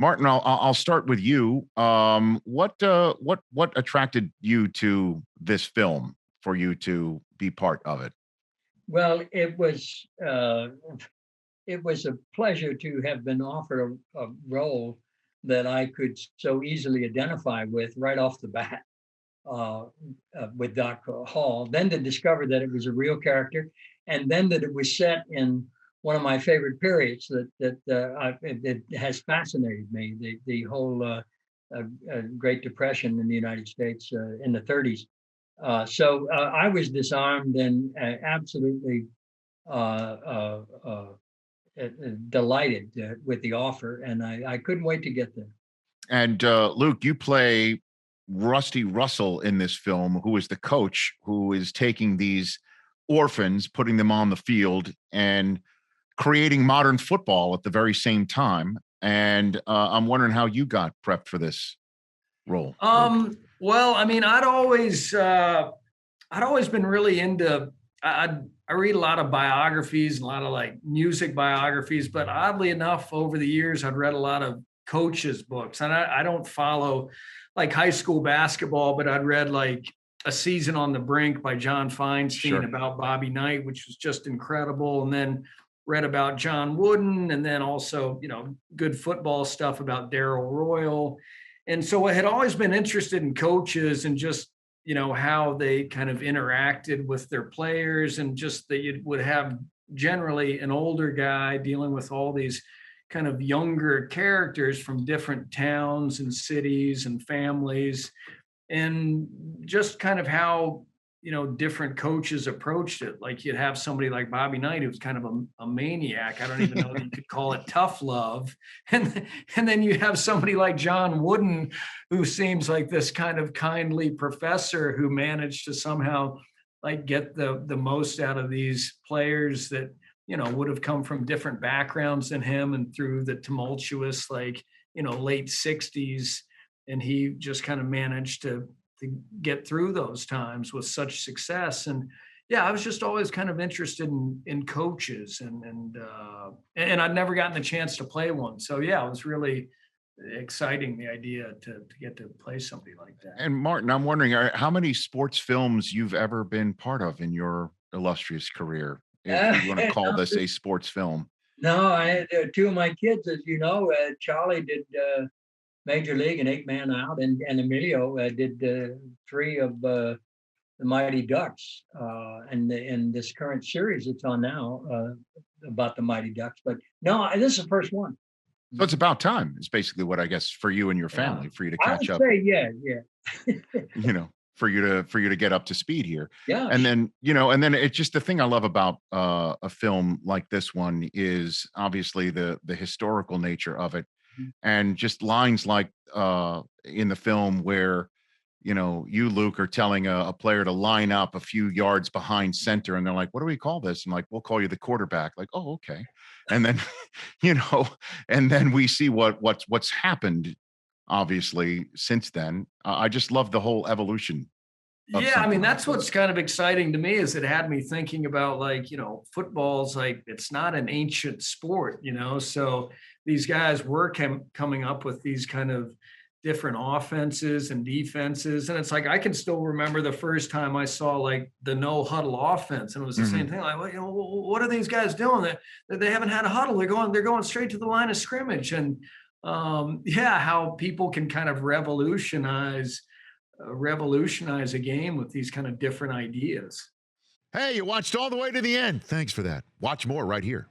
Martin, I'll start with you. What attracted you to this film for you to be part of it? Well, it was a pleasure to have been offered a role that I could so easily identify with right off the bat with Doc Hall. Then to discover that it was a real character, and then that it was set in one of my favorite periods it has fascinated me. The whole Great Depression in the United States in the 30s. So I was disarmed and absolutely delighted with the offer, and I couldn't wait to get there. And Luke, you play Rusty Russell in this film, who is the coach who is taking these orphans, putting them on the field, and creating modern football at the very same time. And I'm wondering how you got prepped for this role. Well, I mean, I'd always been really into. I read a lot of biographies, a lot of like music biographies, but oddly enough, over the years, I'd read a lot of coaches' books, and I don't follow like high school basketball, but I'd read like A Season on the Brink by John Feinstein about Bobby Knight, which was just incredible, and then read about John Wooden, and then also, good football stuff about Darrell Royal. And so I had always been interested in coaches and just, how they kind of interacted with their players, and just that you would have generally an older guy dealing with all these kind of younger characters from different towns and cities and families, and just kind of how, different coaches approached it. Like you'd have somebody like Bobby Knight, who's kind of a maniac. I don't even know that you could call it tough love. And then you have somebody like John Wooden, who seems like this kind of kindly professor who managed to somehow like get the most out of these players that, would have come from different backgrounds than him, and through the tumultuous, late 60s. And he just kind of managed to get through those times with such success. And yeah, I was just always kind of interested in coaches, and I'd never gotten the chance to play one. So yeah, it was really exciting, the idea to get to play somebody like that. And Martin, I'm wondering how many sports films you've ever been part of in your illustrious career, if you want to call this a sports film. No, I had two of my kids, as you know. Charlie did Major League and 8-Man Out, and Emilio did 3 of the Mighty Ducks, and in this current series that's on now about the Mighty Ducks. But no, this is the first one. So it's about time. It's basically what I guess for you and your family, for you to catch up. Say, yeah. For you to get up to speed here. Yeah. And then, it's just the thing I love about a film like this one is obviously the historical nature of it. And just lines like in the film where, you, Luke, are telling a player to line up a few yards behind center, and they're like, what do we call this? I'm like, we'll call you the quarterback. Like, oh, okay. And then, and then we see what's happened, obviously, since then. I just love the whole evolution. Yeah, I mean, that's what's kind of exciting to me, is it had me thinking about football's like, it's not an ancient sport, so these guys were coming up with these kind of different offenses and defenses. And it's like, I can still remember the first time I saw like the no huddle offense, and it was the same thing. Like, what are these guys doing? They haven't had a huddle. They're going straight to the line of scrimmage. And how people can kind of revolutionize a game with these kind of different ideas. Hey, you watched all the way to the end. Thanks for that. Watch more right here.